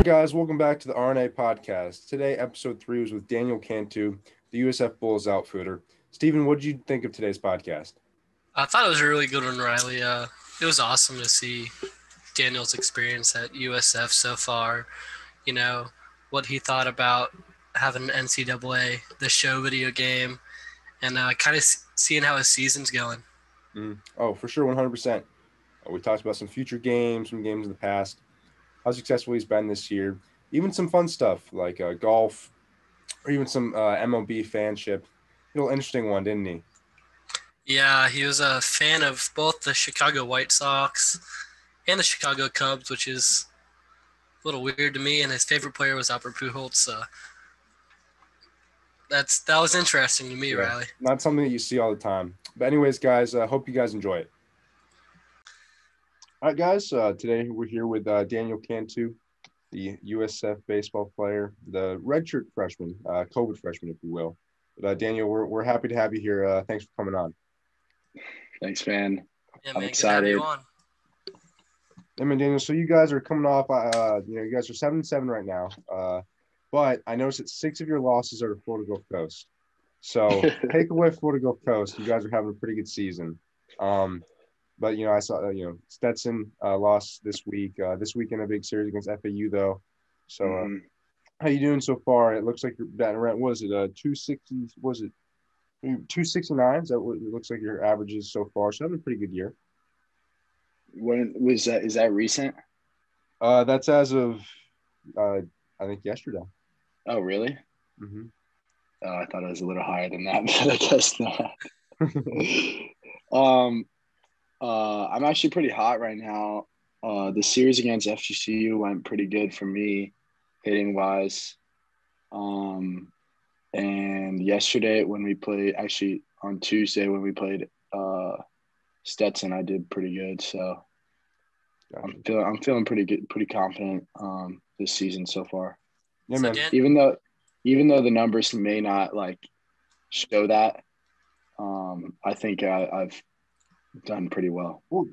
Guys, welcome back to the RNA podcast. Today, episode 3 was with Daniel Cantu, the USF Bulls outfielder. Stephen, what did you think of today's podcast? I thought it was a really good one, Riley. It was awesome to see Daniel's experience at USF so far. You know, what he thought about having an NCAA, the show video game, and kind of seeing how his season's going. Oh, for sure, 100%. We talked about some future games, some games in the past, how successful he's been this year, even some fun stuff like golf or even some MLB fanship. A little interesting one, didn't he? Yeah, he was a fan of both the Chicago White Sox and the Chicago Cubs, which is a little weird to me, and his favorite player was Albert Pujols. That was interesting to me, Riley. Not something that you see all the time. But anyways, guys, I hope you guys enjoy it. All right, guys, today we're here with Daniel Cantu, the USF baseball player, the redshirt freshman, COVID freshman, if you will. But Daniel, we're happy to have you here. Thanks for coming on. Thanks, man. Yeah, I'm man, excited. good to have you on. I mean, Daniel, so you guys are coming off, you guys are 7-7 right now. But I noticed that 6 of your losses are to Florida Gulf Coast. So take away Florida Gulf Coast, you guys are having a pretty good season. But, I saw, Stetson lost this week. This week in a big series against FAU, though. So how you doing so far? It looks like you're batting around, was it 260? Was it 269? Is that what it looks like your average is so far? So having a pretty good year. When was that? Is that recent? That's as of, I think, yesterday. Oh, really? Mm-hmm. I thought it was a little higher than that, but I guess not. I'm actually pretty hot right now. The series against FGCU went pretty good for me, hitting wise. And yesterday when we played, actually on Tuesday when we played Stetson, I did pretty good. So gotcha. I'm feeling pretty good, pretty confident this season so far. Yeah, man. Even though the numbers may not show that, I think I've done pretty well. Well,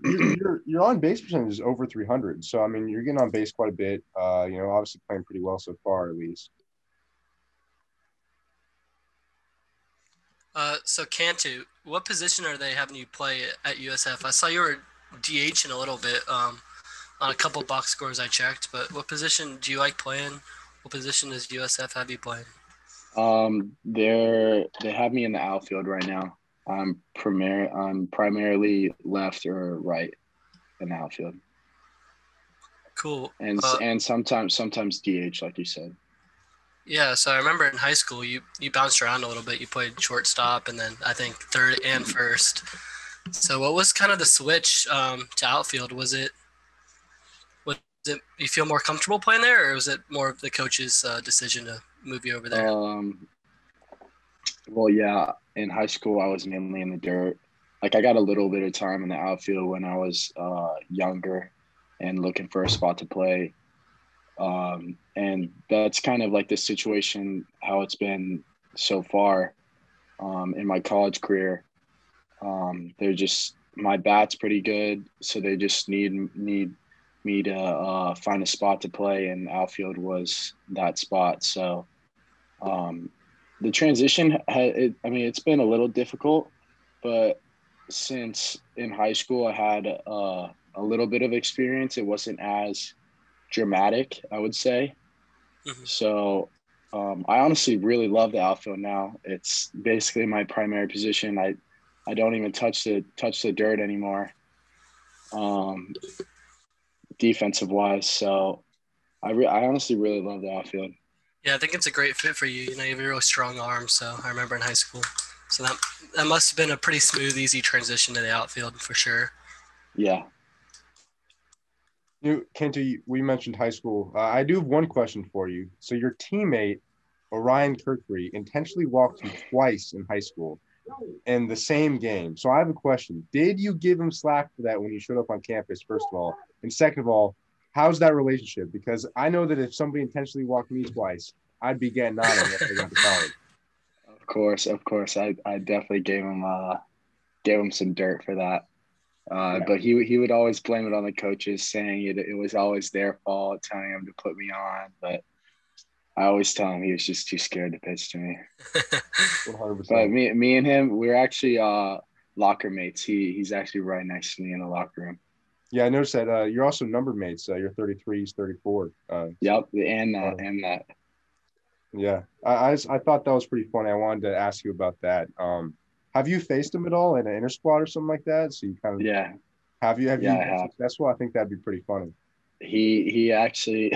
your on base percentage is over 300. So I mean, you're getting on base quite a bit. Obviously playing pretty well so far, at least. So Cantu, what position are they having you play at USF? I saw you were DH in a little bit on a couple box scores I checked, but what position do you like playing? What position does USF have you playing? They have me in the outfield right now. I'm primarily left or right in the outfield. Cool. And sometimes DH, like you said. Yeah, so I remember in high school you bounced around a little bit. You played shortstop and then I think third and first. So what was kind of the switch to outfield? Was it you feel more comfortable playing there, or was it more of the coach's decision to move you over there? Well, yeah, in high school I was mainly in the dirt. I got a little bit of time in the outfield when I was younger and looking for a spot to play. And that's kind of the situation, how it's been so far in my college career. My bat's pretty good, so they just need me to find a spot to play, and outfield was that spot. So the transition, it's been a little difficult, but since in high school I had a little bit of experience, it wasn't as dramatic, I would say. Mm-hmm. So I honestly really love the outfield now. It's basically my primary position. I don't even touch the dirt anymore, defensive wise. So I honestly really love the outfield. Yeah, I think it's a great fit for you. You have a really strong arm. So I remember in high school. So that must have been a pretty smooth, easy transition to the outfield for sure. Yeah. Cantu, we mentioned high school. I do have one question for you. So your teammate, Orion Kirkry, intentionally walked you twice in high school in the same game. So I have a question. Did you give him slack for that when you showed up on campus, first of all? And second of all, how's that relationship? Because I know that if somebody intentionally walked me twice, I'd be getting on him if I got to college. Of course. I definitely gave him gave him some dirt for that. But he would always blame it on the coaches, saying it was always their fault, telling him to put me on. But I always tell him he was just too scared to pitch to me. 100%. But me and him, we're actually locker mates. He's actually right next to me in the locker room. Yeah, I noticed that you're also number mates. You're 33, he's 34. Yep, and that. Yeah, I thought that was pretty funny. I wanted to ask you about that. Have you faced him at all in an inter squad or something like that? So you kind of have you I been have. successful? I think that'd be pretty funny. He actually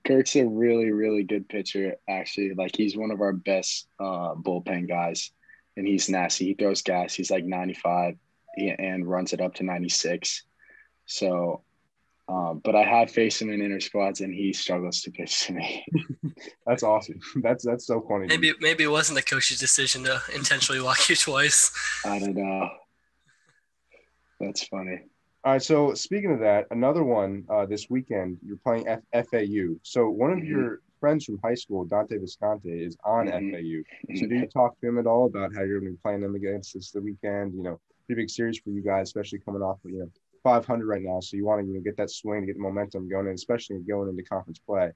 Kirk's a really, really good pitcher, actually. Like, he's one of our best bullpen guys, and he's nasty. He throws gas. He's like 95 and runs it up to 96. So, but I have faced him in inter squads, and he struggles to pitch to me. That's awesome. That's so funny. Maybe it wasn't the coach's decision to intentionally walk you twice. I don't know. That's funny. All right, so speaking of that, another one this weekend, you're playing FAU. So one of your friends from high school, Dante Visconti, is on FAU. So do you talk to him at all about how you're going to be playing them against this the weekend? You know, pretty big series for you guys, especially coming off of, 500 right now. So you want to get that swing, get the momentum going, and especially going into conference play.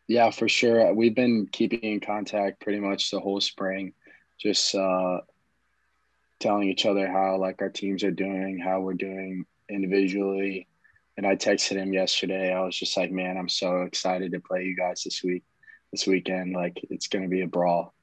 Yeah, for sure. We've been keeping in contact pretty much the whole spring, just telling each other how like our teams are doing, how we're doing individually. And I texted him yesterday. I was just like, man, I'm so excited to play you guys this weekend. Like, it's going to be a brawl.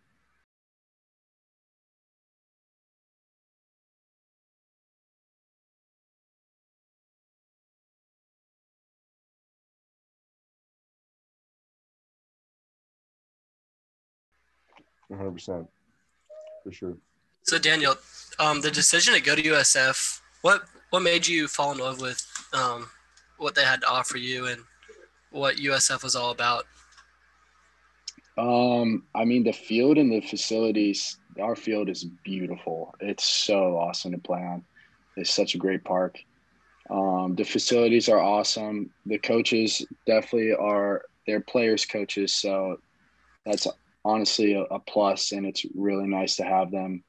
%, for sure. So Daniel, the decision to go to USF, what made you fall in love with what they had to offer you and what USF was all about? I mean, the field and the facilities, our field is beautiful. It's so awesome to play on. It's such a great park. The facilities are awesome. The coaches definitely they're players' coaches, so that's honestly a plus, and it's really nice to have them.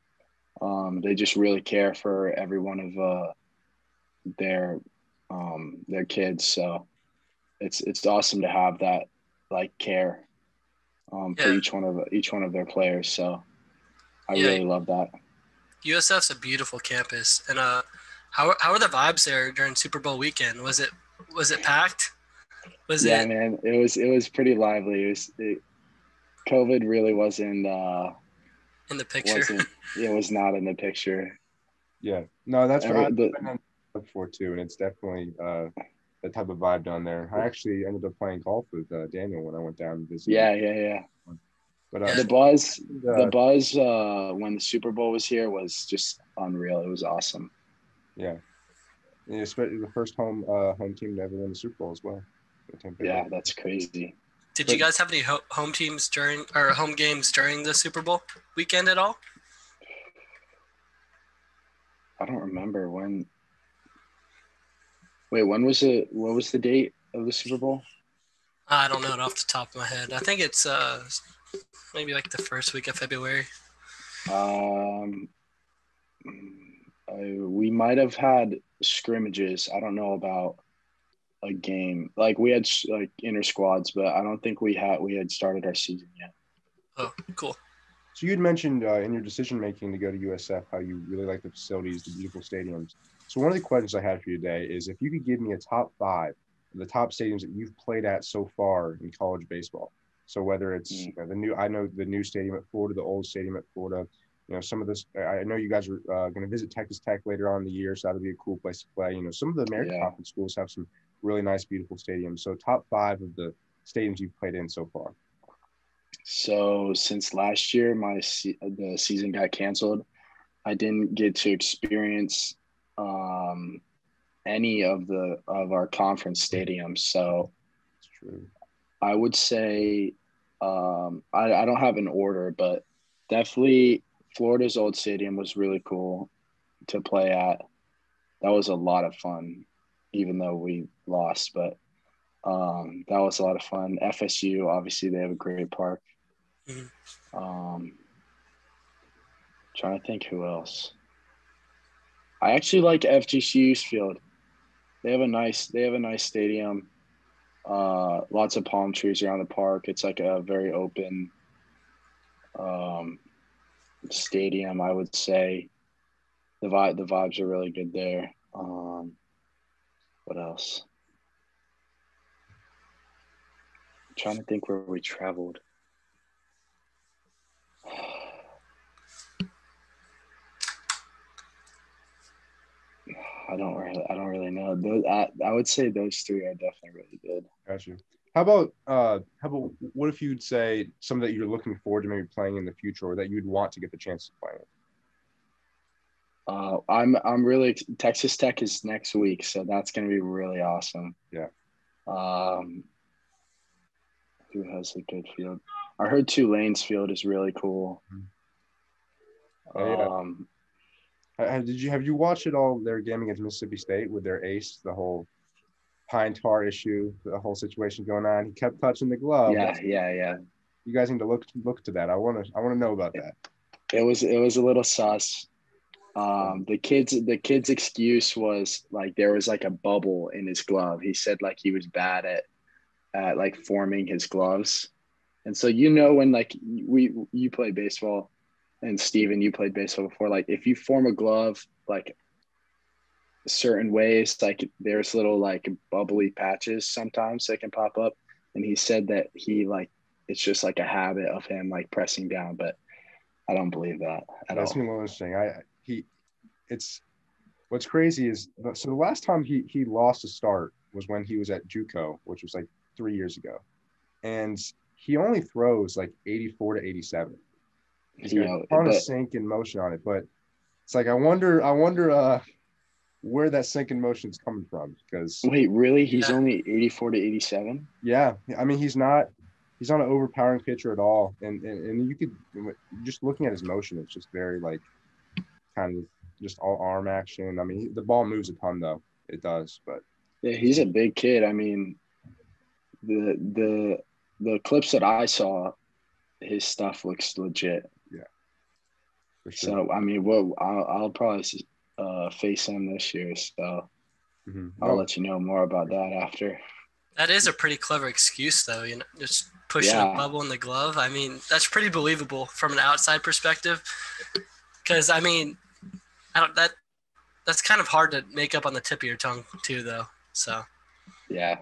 They just really care for every one of their kids, so it's awesome to have that like care for each one of their players. So I really love that. USF's a beautiful campus, and how are the vibes there during Super Bowl weekend? Was it packed? Man, it was pretty lively. COVID really wasn't in the picture. It was not in the picture. Yeah, no, that's what I've been on before too, and it's definitely that type of vibe down there. I actually ended up playing golf with Daniel when I went down to visit. Yeah. But the buzz when the Super Bowl was here was just unreal. It was awesome. Yeah, and especially the first home team to ever win the Super Bowl as well. Yeah, that's crazy. Did you guys have any home games during the Super Bowl weekend at all? I don't remember when. Wait, when was it? What was the date of the Super Bowl? I don't know it off the top of my head. I think it's maybe like the first week of February. We might have had scrimmages. I don't know about a game. Like, we had like inter squads, but I don't think we had started our season yet. Oh, cool. So you had mentioned in your decision making to go to USF how you really like the facilities, the beautiful stadiums. So one of the questions I had for you today is if you could give me a top 5 of the top stadiums that you've played at so far in college baseball. So whether it's the new stadium at Florida, the old stadium at Florida, some of this. I know you guys are going to visit Texas Tech later on in the year, so that'll be a cool place to play. Some of the American Conference schools have some really nice, beautiful stadiums. So top 5 of the stadiums you've played in so far. So since last year, the season got canceled, I didn't get to experience any of our conference stadiums. So that's true. I would say I don't have an order, but definitely Florida's old stadium was really cool to play at. That was a lot of fun, even though we lost, but that was a lot of fun. FSU, obviously, they have a great park. Trying to think who else. I actually like FGCU's field. They have a nice stadium. Lots of palm trees around the park. It's like a very open stadium, I would say. The vibes are really good there. What else? I'm trying to think where we traveled. I don't really know. I would say those three are definitely really good. Got you. How about what if you'd say some that you're looking forward to maybe playing in the future, or that you'd want to get the chance to play in? I'm really Texas Tech is next week, so that's going to be really awesome. Yeah. Who has a good field? I heard Tulane's field is really cool. Oh, yeah. Have you watched it all, their game against Mississippi State with their ace, the whole pine tar issue, the whole situation going on? He kept touching the glove. Yeah. You guys need to look to that. I want to know about that. It was a little sus. The kid's excuse was like there was like a bubble in his glove. He said like he was bad at like forming his gloves. And so when like you play baseball, and Steven, you played baseball before, like if you form a glove like certain ways, like there's little like bubbly patches sometimes that can pop up. And he said that he like it's just like a habit of him like pressing down, but I don't believe that at all. That's a little interesting. What's crazy is so the last time he lost a start was when he was at JUCO, which was like 3 years ago, and he only throws like 84 to 87. He's got a ton of sink and motion on it, but it's like I wonder where that sink and motion is coming from. Because wait, really? He's only 84 to 87? Yeah, I mean he's not an overpowering pitcher at all, and you could just looking at his motion, it's just very like kind of just all arm action. I mean the ball moves a ton though, it does, but yeah, he's a big kid. I mean the clips that I saw, his stuff looks legit. Yeah. For sure. So I mean, I'll probably face him this year. So I'll let you know more about that after. That is a pretty clever excuse, though. Just pushing a bubble in the glove. I mean, that's pretty believable from an outside perspective. Because I mean, that's kind of hard to make up on the tip of your tongue too, though. So. Yeah.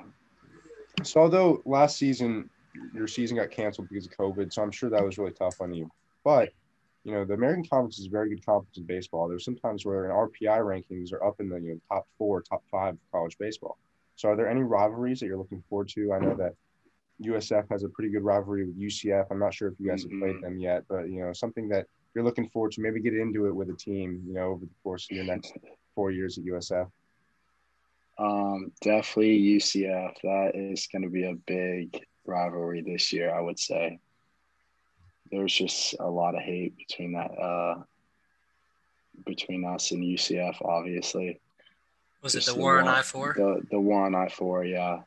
So although last season your season got canceled because of COVID, so I'm sure that was really tough on you. But the American Conference is a very good conference in baseball. There's sometimes where in RPI rankings are up in the top 4, top 5 of college baseball. So are there any rivalries that you're looking forward to? I know that USF has a pretty good rivalry with UCF. I'm not sure if you guys have played them yet, but something that you're looking forward to, maybe get into it with a team, over the course of your next 4 years at USF. Definitely UCF. That is going to be a big rivalry this year, I would say. There's just a lot of hate between us and UCF, obviously. Was it the war on I-4? The war on I-4, yeah.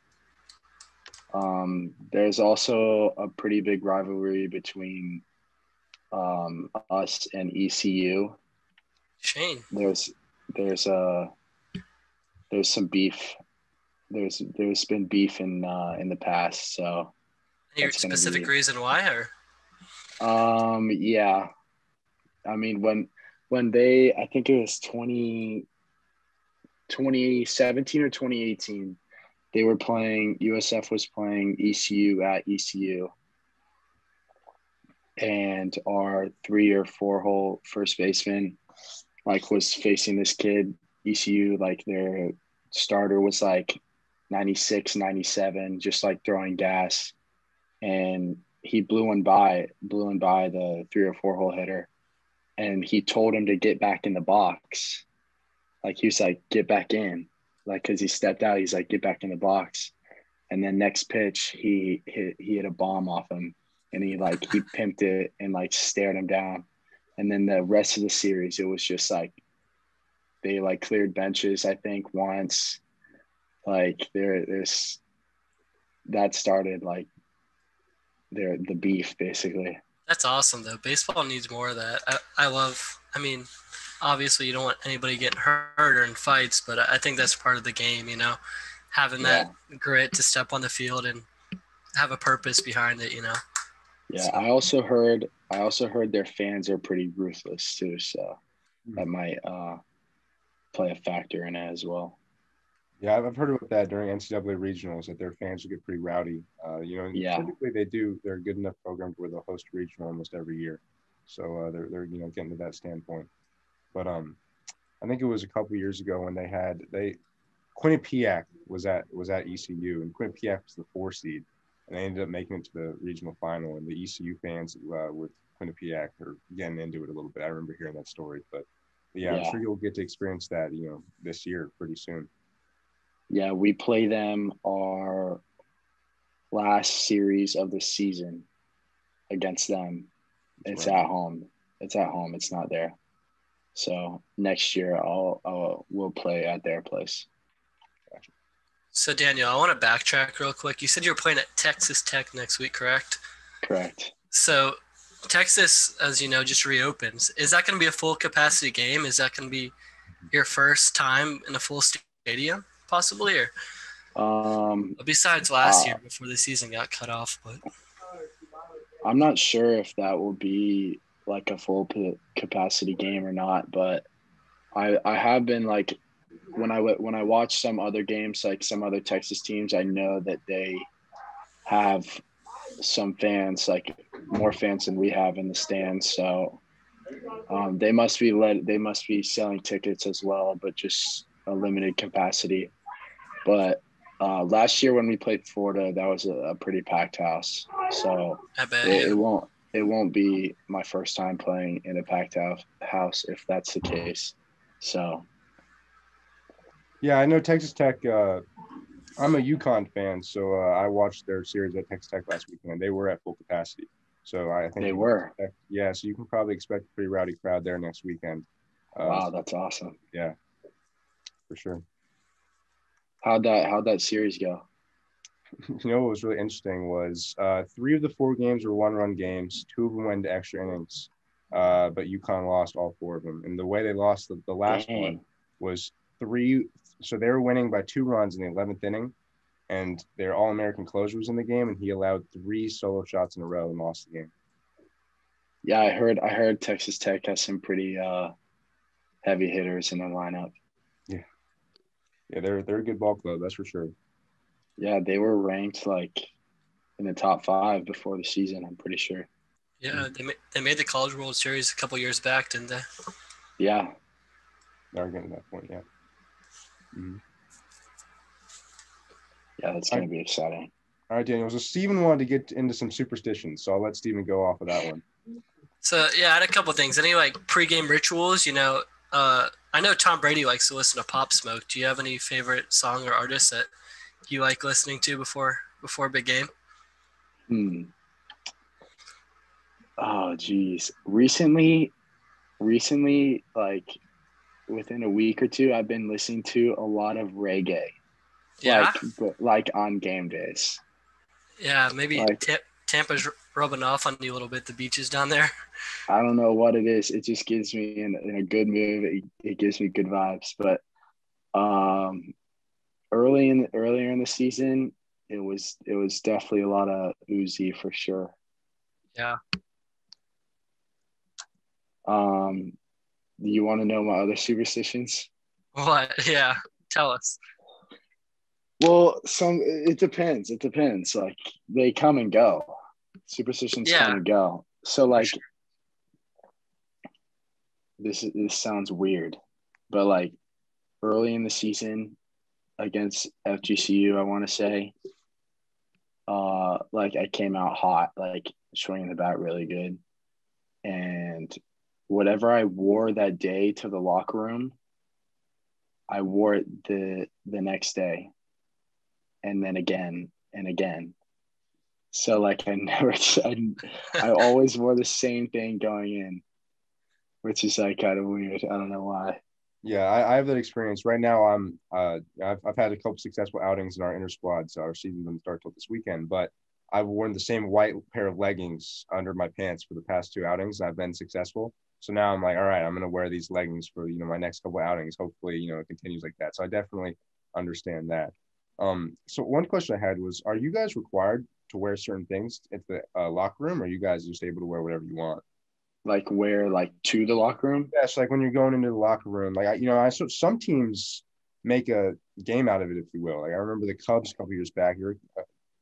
There's also a pretty big rivalry between us and ECU. Shane. There's some beef. There's been beef in the past, so. Any specific reason why, or? Yeah. I mean, when they, I think it was 2017 or 2018, USF was playing ECU at ECU. And our 3 or 4 hole first baseman, like, was facing this kid, ECU, like their starter was like 96, 97, just like throwing gas. And he blew one by the 3 or 4 hole hitter, and he told him to get back in the box. Like, he was like, get back in, like, because he stepped out. He's like, get back in the box. And then next pitch, he hit a bomb off him, and he pimped it and like stared him down. And then the rest of the series, it was just like they like cleared benches, I think, once. Like that started like the beef, basically. That's awesome, though. Baseball needs more of that. I mean, obviously you don't want anybody getting hurt or in fights, but I think that's part of the game, having that grit to step on the field and have a purpose behind it, Yeah, So, I also heard their fans are pretty ruthless too, so that might play a factor in it as well. Yeah, I've heard about that during NCAA regionals that their fans will get pretty rowdy. And Yeah. typically they're a good enough program where they'll host a regional almost every year. So they're getting to that standpoint. But I think it was a couple years ago when Quinnipiac was at ECU, and Quinnipiac was the 4 seed, and they ended up making it to the regional final. And the ECU fans with Quinnipiac are getting into it a little bit. I remember hearing that story, but yeah, I'm sure you'll get to experience that this year pretty soon. Yeah, we play them our last series of the season against them. It's at home. It's at home. It's not there. So next year we'll play at their place. Gotcha. So Daniel, I want to backtrack real quick. You said you're playing at Texas Tech next week, correct? Correct. So Texas, as you know, just reopens. Is that going to be a full capacity game? Is that going to be your first time in a full stadium, possibly, or besides last year before the season got cut off? But I'm not sure if that will be like a full capacity game or not. But I have been like when I watch some other games, like some other Texas teams, I know that they have some fans, like more fans than we have in the stands. So they must be selling tickets as well, but just a limited capacity. But last year when we played Florida, that was a pretty packed house. So I bet it won't be my first time playing in a packed house if that's the case. So yeah, I know Texas Tech. I'm a UConn fan, so I watched their series at Texas Tech last weekend. They were at full capacity, so I think they were. Yeah, so you can probably expect a pretty rowdy crowd there next weekend. Wow, that's awesome. Yeah, for sure. How'd that series go? What was really interesting was 3 of the 4 games were 1-run games. 2 of them went to extra innings, but UConn lost all 4 of them. And the way they lost the last one was 3. So they were winning by 2 runs in the 11th inning, and their All-American closer was in the game, and he allowed 3 solo shots in a row and lost the game. Yeah, I heard Texas Tech has some pretty heavy hitters in their lineup. Yeah, they're a good ball club, that's for sure. Yeah, they were ranked like in the top 5 before the season, I'm pretty sure. Yeah, they made the College World Series a couple years back, didn't they? Yeah. They're getting to that point, yeah. Mm-hmm. Yeah, that's going to be exciting. All right, Daniel. So Steven wanted to get into some superstitions, so I'll let Steven go off of that one. So, yeah, I had a couple of things. Any, pregame rituals, I know Tom Brady likes to listen to Pop Smoke. Do you have any favorite song or artist that you like listening to before a big game? Oh, geez. Recently, like within a week or two, I've been listening to a lot of reggae. Yeah. Like on game days. Yeah, maybe Tampa's rubbing off on you a little bit. The beaches down there. I don't know what it is. It just gives me in a good mood. It gives me good vibes. But earlier in the season, it was definitely a lot of Uzi for sure. Yeah. Do you want to know my other superstitions? What? Yeah. Tell us. Well, it depends. It depends. Like they come and go. Superstitions come and go. So like this sounds weird, but like early in the season against FGCU, I want to say, like I came out hot, like swinging the bat really good, and whatever I wore that day to the locker room, I wore it the next day, and then again and again. So like I always wore the same thing going in, which is like kind of weird. I don't know why. Yeah, I have that experience. Right now, I've had a couple successful outings in our inter squad, so our season doesn't start till this weekend. But I've worn the same white pair of leggings under my pants for the past 2 outings, and I've been successful. So now I'm like, all right, I'm going to wear these leggings for, my next couple of outings. Hopefully, it continues like that. So I definitely understand that. So one question I had was, are you guys required to wear certain things at the locker room, or are you guys just able to wear whatever you want? Like wear to the locker room? Yeah, so like when you're going into the locker room, like I saw some teams make a game out of it, if you will. Like I remember the Cubs a couple years back.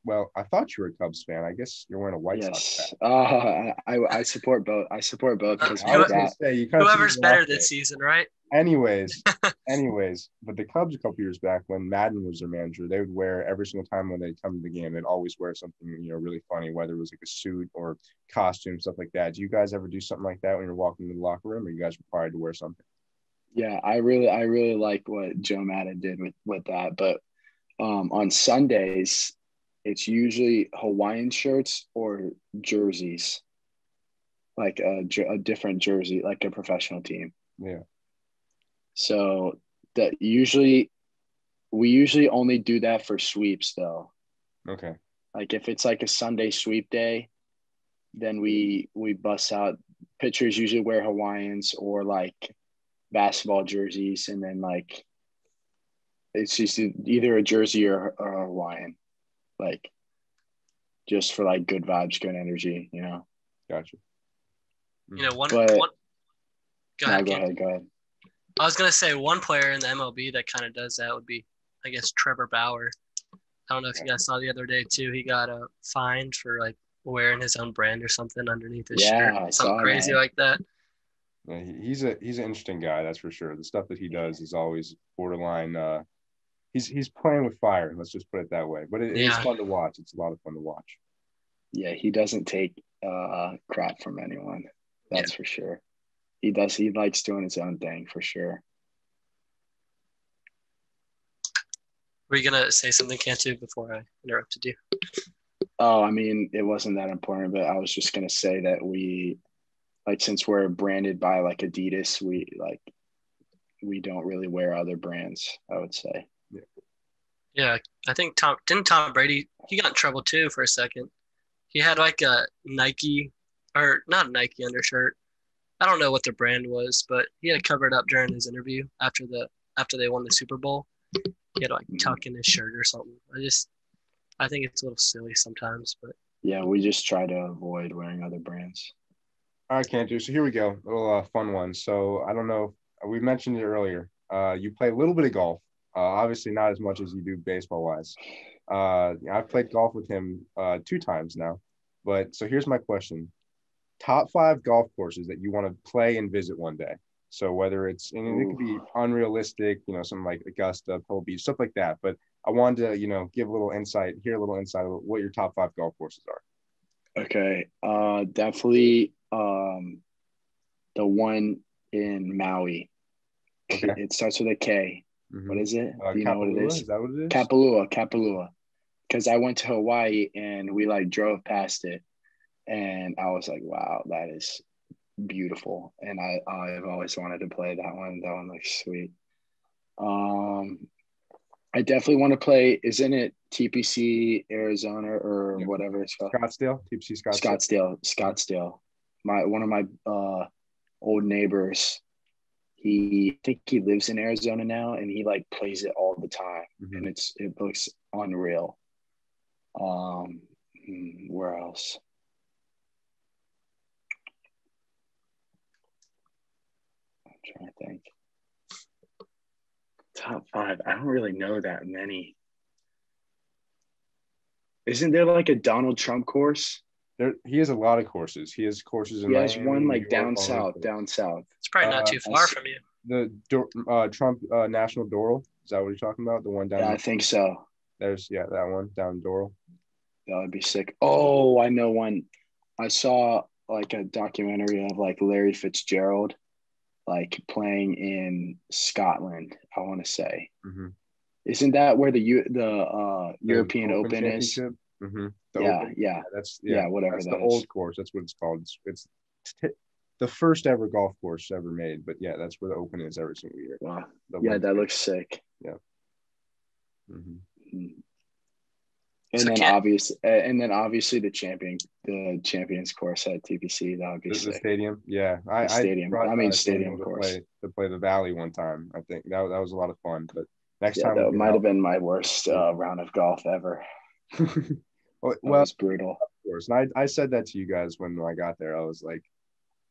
Well, I thought you were a Cubs fan. I guess you're wearing a White Sox hat. I support both. I support both because I was gonna say, you whoever's better this season, right? Anyways, but the Cubs a couple years back when Madden was their manager, they would wear every single time when they come to the game, they'd always wear something, really funny, whether it was like a suit or costume, stuff like that. Do you guys ever do something like that when you're walking into the locker room, or are you guys required to wear something? Yeah, I really like what Joe Madden did with that. But on Sundays, it's usually Hawaiian shirts or jerseys, like a different jersey, like a professional team. Yeah. So we usually only do that for sweeps though. Okay. Like if it's like a Sunday sweep day, then we bust out. Pitchers usually wear Hawaiians or like basketball jerseys, and then like it's just either a jersey or a Hawaiian, like just for like good vibes, good energy, Gotcha. Go ahead. Go ahead. I was gonna say one player in the MLB that kind of does that would be, I guess, Trevor Bauer. I don't know if you guys saw the other day too. He got fined for like wearing his own brand or something underneath his shirt, something crazy like that. Yeah, he's an interesting guy, that's for sure. The stuff that he does is always borderline. He's playing with fire. Let's just put it that way. But it is fun to watch. It's a lot of fun to watch. Yeah, he doesn't take crap from anyone. That's for sure. He does. He likes doing his own thing for sure. Were you gonna say something, Cantu, before I interrupted you? Oh, I mean, it wasn't that important, but I was just gonna say that we, since we're branded by Adidas, we don't really wear other brands, I would say. Yeah, I think Tom Brady, he got in trouble too for a second. He had like a Nike, or not a Nike undershirt. I don't know what the brand was, but he had to cover it up during his interview after they won the Super Bowl. He had to tuck in his shirt or something. I think it's a little silly sometimes, but yeah, we just try to avoid wearing other brands. All right, Cantu. So here we go, a little fun one. So I don't know, we mentioned it earlier. You play a little bit of golf. Obviously not as much as you do baseball-wise. I've played golf with him 2 times now. But so here's my question. Top 5 golf courses that you want to play and visit one day. So whether it could be unrealistic, something like Augusta, Pebble Beach, stuff like that. But I wanted to, hear a little insight of what your top 5 golf courses are. Okay. Definitely the one in Maui. Okay. It starts with a K. Mm-hmm. What is it? Do you know what it is? Is that what it is? Kapalua. Because I went to Hawaii and we drove past it. And I was like, wow, that is beautiful. And I've always wanted to play that one. That one looks sweet. I definitely want to play, isn't it TPC Arizona or whatever it's called? Scottsdale, TPC Scottsdale. Scottsdale. One of my old neighbors, I think he lives in Arizona now, and he plays it all the time. Mm-hmm. And it looks unreal. Where else? I'm trying to think. Top 5. I don't really know that many. Isn't there a Donald Trump course? He has a lot of courses. He has courses in He has Miami, one New York, down south. It's probably not too far from you. The Trump National Doral. Is that what you're talking about? The one down. Yeah, I think so. There's that one down Doral. That would be sick. Oh, I know one. I saw a documentary of Larry Fitzgerald playing in Scotland, I want to say. Mm-hmm. Isn't that where the European Open is? Mm-hmm. Whatever. That's the old course. That's what it's called. It's the first ever golf course ever made. But yeah, that's where the Open is every single year. Wow. Yeah, that looks sick. Yeah. Mm-hmm. And then obviously the champions course at TPC. That would be the sick. stadium. Yeah, Stadium Daniel course to play the Valley one time. I think that was a lot of fun. But next time that might have been my worst round of golf ever. well, That was brutal. Of course, and I said that to you guys when I got there. I was like,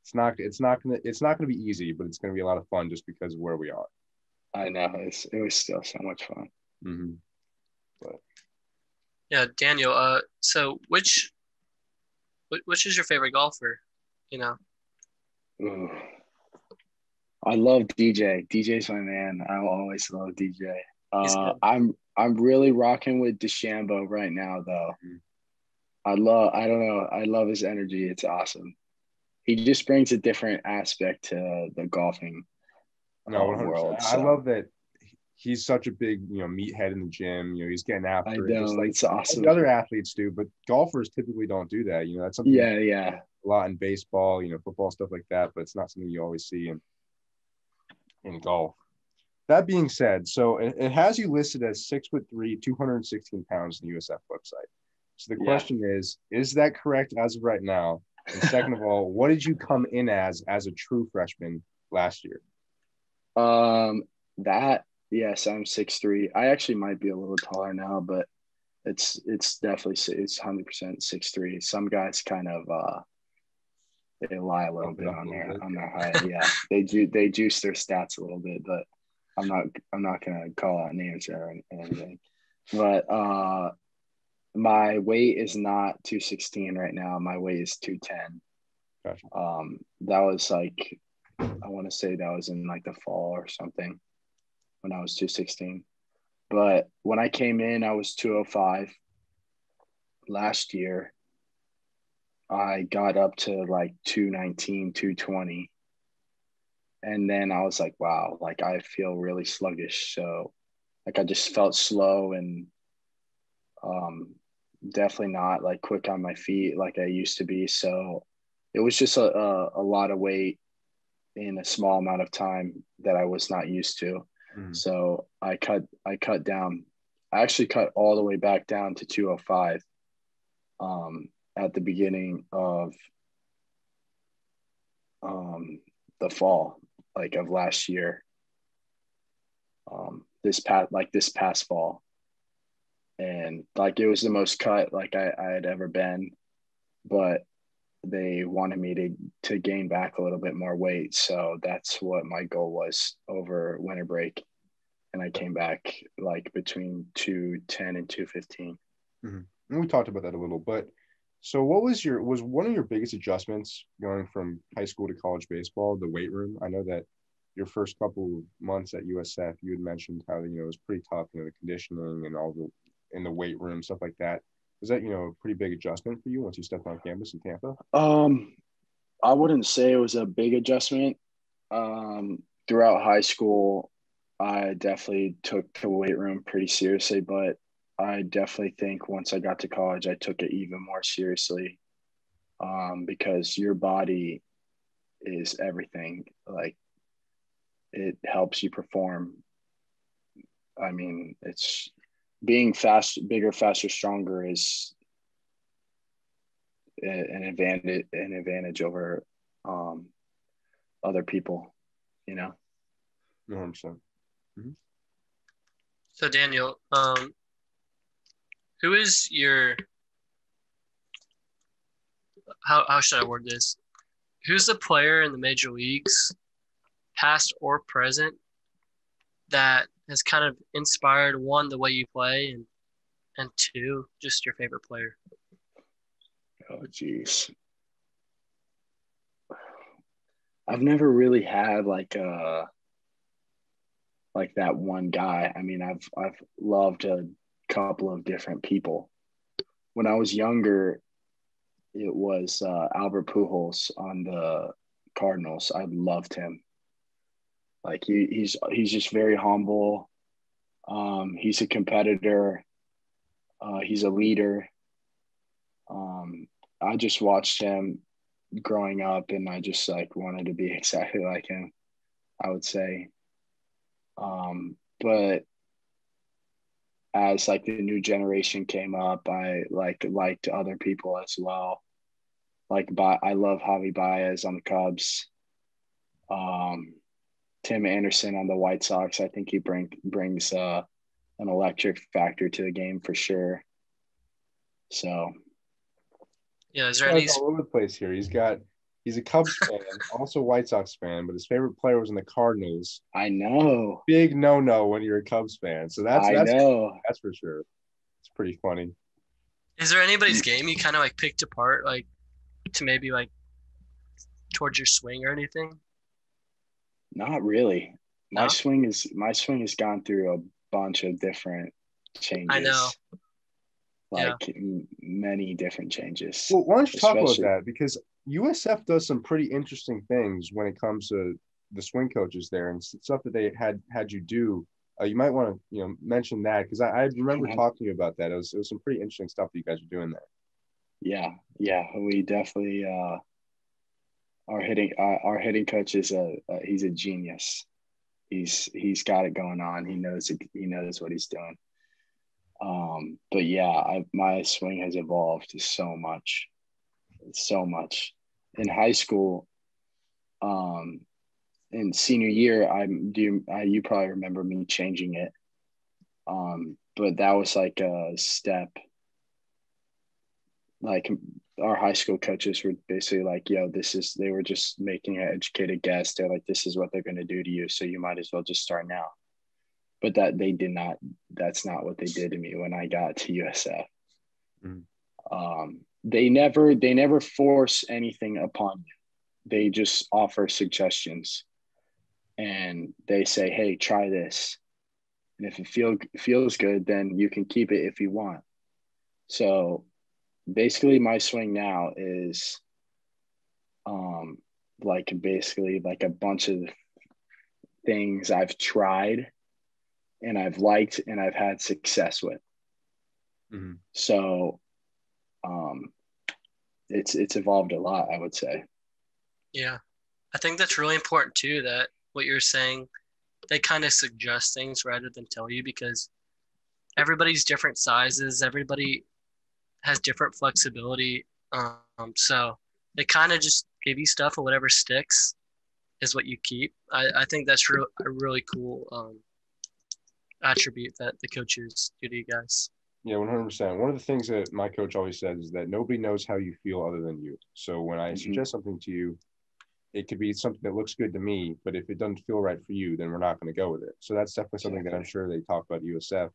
it's not gonna be easy, but it's gonna be a lot of fun just because of where we are. I know it was still so much fun. Mm-hmm. But yeah, Daniel. So which is your favorite golfer? Ooh. I love DJ. DJ's my man. I'll always love DJ. I'm really rocking with DeChambeau right now, though. Mm-hmm. I love his energy. It's awesome. He just brings a different aspect to the golfing world. I love that he's such a big, meathead in the gym. He's getting after it. Just like it's awesome. The other athletes do, but golfers typically don't do that. That's something. Yeah. A lot in baseball, football, stuff like that, but it's not something you always see in golf. That being said, so it has you listed as 6'3", 216 pounds in the USF website. So the question is that correct as of right now? And second of all, what did you come in as a true freshman last year? Yes, I'm 6'3". I actually might be a little taller now, but it's definitely 100% 6'3". Some guys kind of they lie a little bit on their height. Yeah, they juice their stats a little bit, but I'm not gonna call out names or anything. But my weight is not 216 right now. My weight is 210. Gotcha. That was like, I want to say that was in like the fall or something when I was 216. But when I came in, I was 205. Last year, I got up to like 219, 220. And then I was like, wow, like I feel really sluggish. So like I just felt slow and definitely not like quick on my feet like I used to be. So it was just a lot of weight in a small amount of time that I was not used to. Mm-hmm. So I cut down. I actually cut all the way back down to 205 at the beginning of the fall, like of last year. This past fall. And like it was the most cut like I had ever been, but they wanted me to gain back a little bit more weight. So that's what my goal was over winter break. And I came back like between 210 and 215. Mm-hmm. And we talked about that a little, but so what was one of your biggest adjustments going from high school to college baseball, the weight room? I know that your first couple of months at USF, you had mentioned how, it was pretty tough, the conditioning and all in the weight room, stuff like that. Was that, a pretty big adjustment for you once you stepped on campus in Tampa? I wouldn't say it was a big adjustment. Throughout high school, I definitely took the weight room pretty seriously, but I definitely think once I got to college, I took it even more seriously because your body is everything. Like it helps you perform. I mean, it's being bigger, faster, stronger is an advantage over other people, 100%. Mm-hmm. So Daniel, who is your how should I word this? Who's the player in the major leagues, past or present, that has kind of inspired, one, the way you play, and two, just your favorite player? Oh, geez. I've never really had like that one guy. I mean, I've loved a couple of different people. When I was younger, it was Albert Pujols on the Cardinals. I loved him. Like he's just very humble. He's a competitor. He's a leader. I just watched him growing up, and I just like wanted to be exactly like him, I would say. But as like the new generation came up, I liked other people as well. I love Javi Baez on the Cubs. Tim Anderson on the White Sox. I think he brings an electric factor to the game for sure. So, yeah, is there any all over the place here? He's a Cubs fan, also a White Sox fan, but his favorite player was in the Cardinals. I know. Big no when you're a Cubs fan. So that's for sure. It's pretty funny. Is there anybody's game you kind of like picked apart, like to maybe like towards your swing or anything? Not really. My No? swing has gone through a bunch of different changes. I know. Many different changes. Well, why don't you talk about that? Because USF does some pretty interesting things when it comes to the swing coaches there and stuff that they had you do. You might want to mention that, because I remember talking to you about that. It was some pretty interesting stuff that you guys are doing there. Yeah, we definitely our hitting coach is he's a genius. He's got it going on. He knows what he's doing. But yeah, my swing has evolved so much. In high school, in senior year, you probably remember me changing it. But that was like a step. Like our high school coaches were basically like, they were just making an educated guess. They're like, this is what they're going to do to you. So you might as well just start now. But that's not what they did to me when I got to USF. Mm. They never force anything upon you. They just offer suggestions, and they say, hey, try this. And if it feels good, then you can keep it if you want. So basically my swing now is basically a bunch of things I've tried and I've liked and I've had success with. Mm-hmm. So it's evolved a lot, I would say. Yeah. I think that's really important too, that what you're saying, they kind of suggest things rather than tell you, because everybody's different sizes. Everybody has different flexibility. So they kind of just give you stuff, and whatever sticks is what you keep. I think that's a really cool attribute that the coaches do to you guys. Yeah, 100%. One of the things that my coach always says is that nobody knows how you feel other than you. So when I suggest something to you, it could be something that looks good to me, but if it doesn't feel right for you, then we're not going to go with it. So that's definitely something that I'm sure they talk about USF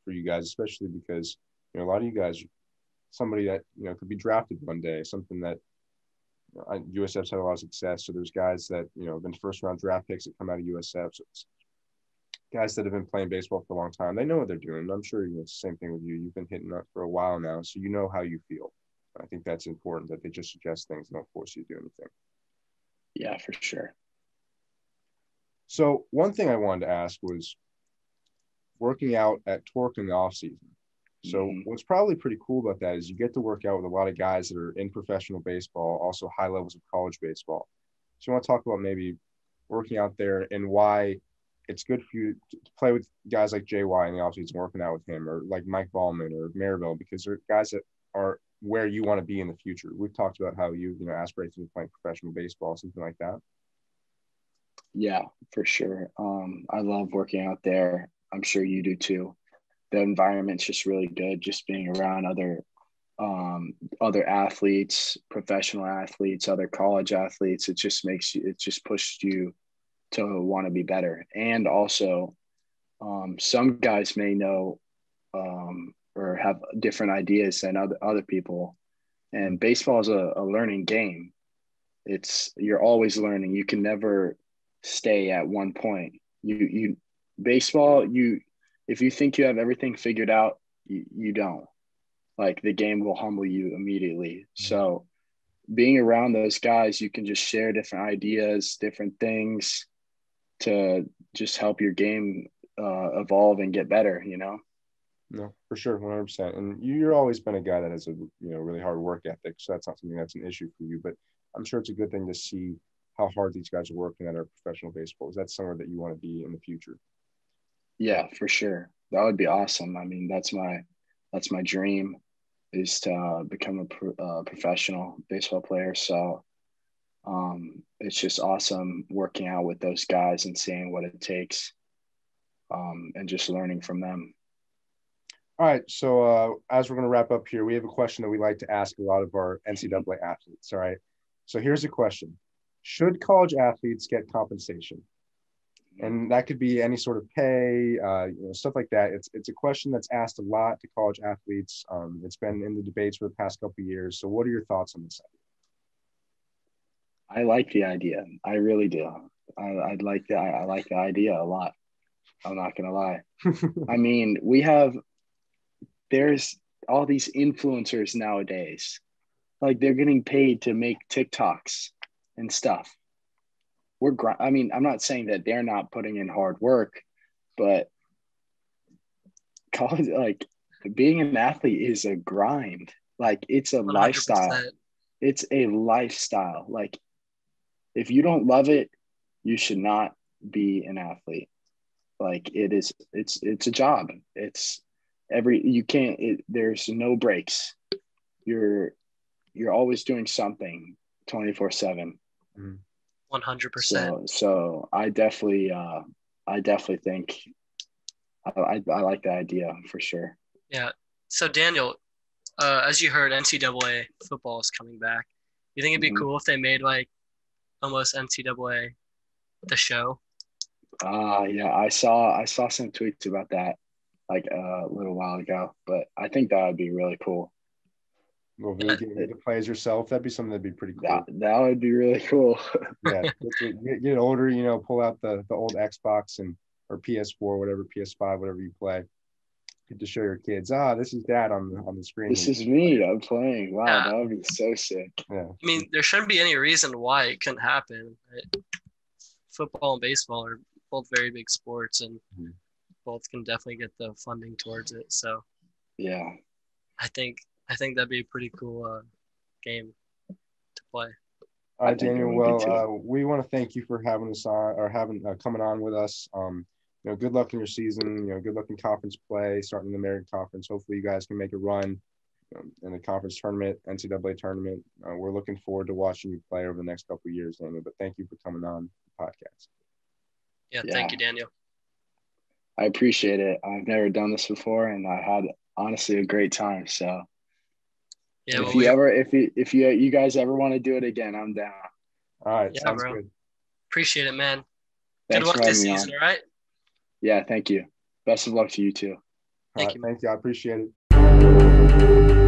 for you guys, especially because a lot of you guys, somebody that could be drafted one day, something that USF's had a lot of success. So there's guys that have been first round draft picks that come out of USF. So it's guys that have been playing baseball for a long time. They know what they're doing. I'm sure it's the same thing with you. You've been hitting that for a while now, so you know how you feel. I think that's important, that they just suggest things and don't force you to do anything. Yeah, for sure. So one thing I wanted to ask was working out at Torque in the off season. So what's probably pretty cool about that is you get to work out with a lot of guys that are in professional baseball, also high levels of college baseball. So you want to talk about maybe working out there and why it's good for you to play with guys like JY in the offseason, working out with him, or like Mike Ballman or Maribel, because they're guys that are where you want to be in the future. We've talked about how you aspirate to be playing professional baseball, something like that. Yeah, for sure. I love working out there. I'm sure you do too. The environment's just really good. Just being around other athletes, professional athletes, other college athletes. It just pushes you to want to be better. And also, some guys may know or have different ideas than other people. And baseball is a learning game. You're always learning. You can never stay at one point. Baseball, if you think you have everything figured out, you don't. Like, the game will humble you immediately. So being around those guys, you can just share different ideas, different things to just help your game evolve and get better, No, for sure, 100%. And you've always been a guy that has a really hard work ethic, so that's not something that's an issue for you. But I'm sure it's a good thing to see how hard these guys are working at our professional baseball. Is that somewhere that you want to be in the future? Yeah, for sure. That would be awesome. I mean, that's my dream, is to become a professional baseball player. So it's just awesome working out with those guys and seeing what it takes, and just learning from them. All right. So as we're going to wrap up here, we have a question that we like to ask a lot of our NCAA athletes. All right. So here's a question. Should college athletes get compensation? And that could be any sort of pay, stuff like that. It's a question that's asked a lot to college athletes. It's been in the debates for the past couple of years. So what are your thoughts on this? I like the idea. I really do. I like the idea a lot. I'm not going to lie. I mean, there's all these influencers nowadays. Like, they're getting paid to make TikToks and stuff. I'm not saying that they're not putting in hard work, but college, like, being an athlete is a grind. Like, it's a 100%. lifestyle. It's a lifestyle. Like, if you don't love it, you should not be an athlete. Like, it's a job. There's no breaks. You're always doing something 24/7. 100%. So I definitely think I like the idea for sure. Yeah. So Daniel, as you heard, NCAA football is coming back. You think it'd be cool if they made like almost NCAA the show? Yeah, I saw some tweets about that like a little while ago, but I think that would be really cool. Well, video game, you can play as yourself. That'd be something that'd be pretty cool. That would be really cool. Yeah, get older, pull out the old Xbox or PS4, whatever, PS5, whatever you play. Get to show your kids, this is Dad on the screen. This is me. I'm playing. Wow, yeah. That would be so sick. Yeah. I mean, there shouldn't be any reason why it couldn't happen. Right? Football and baseball are both very big sports, and both can definitely get the funding towards it. So, yeah, I think that'd be a pretty cool game to play. All right, Daniel. Well, we want to thank you for having us on, or coming on with us. Good luck in your season. Good luck in conference play, starting the American Conference. Hopefully, you guys can make a run in the conference tournament, NCAA tournament. We're looking forward to watching you play over the next couple of years, Daniel. But thank you for coming on the podcast. Yeah, thank you, Daniel. I appreciate it. I've never done this before, and I had honestly a great time. So, yeah, if you guys ever want to do it again, I'm down. All right, sounds good. Appreciate it, man. Thanks good luck this season, all right? Yeah, thank you. Best of luck to you too. Thank you. I appreciate it.